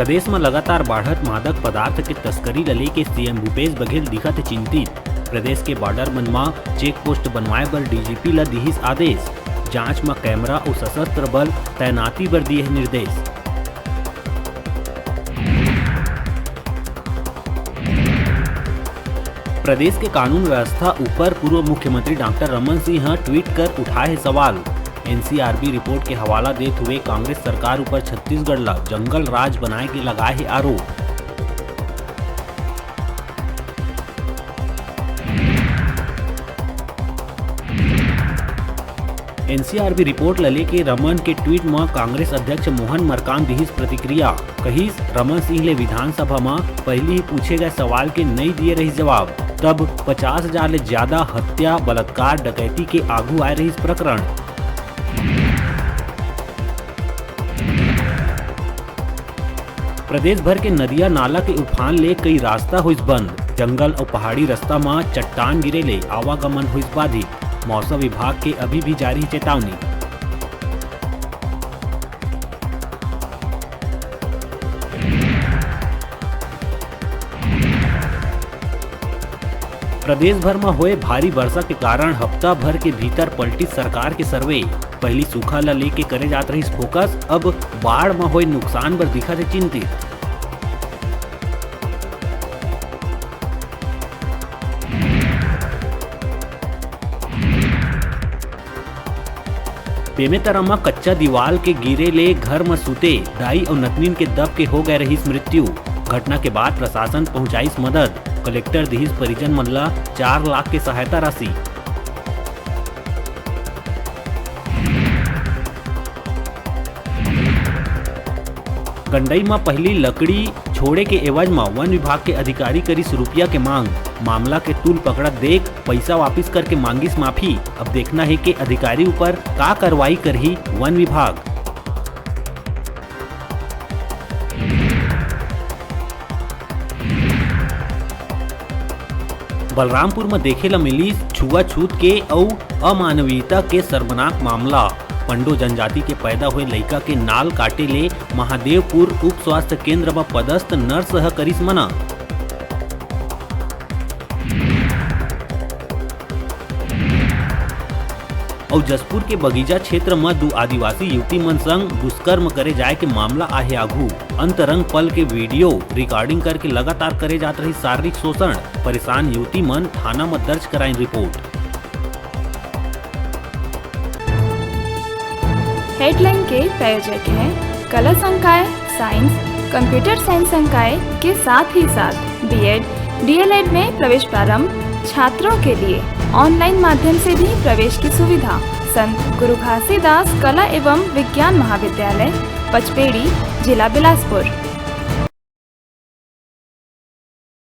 प्रदेश में लगातार बढ़त मादक पदार्थ के तस्करी ल लेके सीएम भूपेश बघेल दिखत चिंतित। प्रदेश के बॉर्डर मन में चेक पोस्ट बनवाए बर डीजीपी ला दिहिस आदेश। जांच में कैमरा और सशस्त्र बल तैनाती बर दिए निर्देश। प्रदेश के कानून व्यवस्था ऊपर पूर्व मुख्यमंत्री डॉक्टर रमन सिंह ट्वीट कर उठाए सवाल। एनसीआरबी रिपोर्ट के हवाला देते हुए कांग्रेस सरकार ऊपर छत्तीसगढ़ ला जंगल राज बनाए के लगाए है आरोप। एनसीआरबी रिपोर्ट लले के रमन के ट्वीट में कांग्रेस अध्यक्ष मोहन मरकाम दिहिस प्रतिक्रिया। कहिस रमन सिंह ले विधानसभा में पहले ही पूछे गए सवाल के नहीं दिए रही जवाब। तब 50,000 ले ज्यादा हत्या बलात्कार डकैती के आगू आए रही प्रकरण। प्रदेश भर के नदिया नाला के उफान ले कई रास्ता हुई बंद। जंगल और पहाड़ी रास्ता में चट्टान गिरे ले आवागमन हुई बाधित। मौसम विभाग के अभी भी जारी चेतावनी। प्रदेश भर में हुए भारी वर्षा के कारण हफ्ता भर के भीतर पलटी सरकार के सर्वे। पहली सूखा ला लेके करे जात रही फोकस, अब बाढ़ में हुए नुकसान पर दिखा थे चिंतित। बेमेतरा में कच्चा दीवार के गिरे ले घर में सुते दाई और नतनीन के दब के हो गए रही मृत्यु। घटना के बाद प्रशासन पहुंचाई मदद। कलेक्टर दिहिस परिजन मन ला 4 लाख के सहायता राशि। गंडई में पहली लकड़ी छोड़े के एवज में वन विभाग के अधिकारी करीस रुपया के मांग। मामला के तूल पकड़ा देख पैसा वापिस करके मांगिस माफी। अब देखना है कि अधिकारी ऊपर का कार्रवाई करही वन विभाग। बलरामपुर में देखे ला मिली छुआछूत के और अमानवीयता के शर्मनाक मामला। पंडो जनजाति के पैदा हुए लड़का के नाल काटे ले महादेवपुर उप स्वास्थ्य केंद्र में पदस्थ नर्स करिस मना। और जसपुर के बगीचा क्षेत्र में 2 आदिवासी युवती मन संग दुष्कर्म करे जाए के मामला आहे आगू। अंतरंग पल के वीडियो रिकॉर्डिंग करके लगातार करे जात रही शारीरिक शोषण। परेशान युवती मन थाना में दर्ज कराई रिपोर्ट। हेडलाइन के प्रायोजक हैं कला संकाय साइंस, कंप्यूटर साइंस संकाय के साथ ही साथ बीएड, डीएलएड में प्रवेश प्रारंभ। छात्रों के लिए ऑनलाइन माध्यम से भी प्रवेश की सुविधा। संत गुरु घासीदास कला एवं विज्ञान महाविद्यालय, पचपेड़ी, जिला बिलासपुर।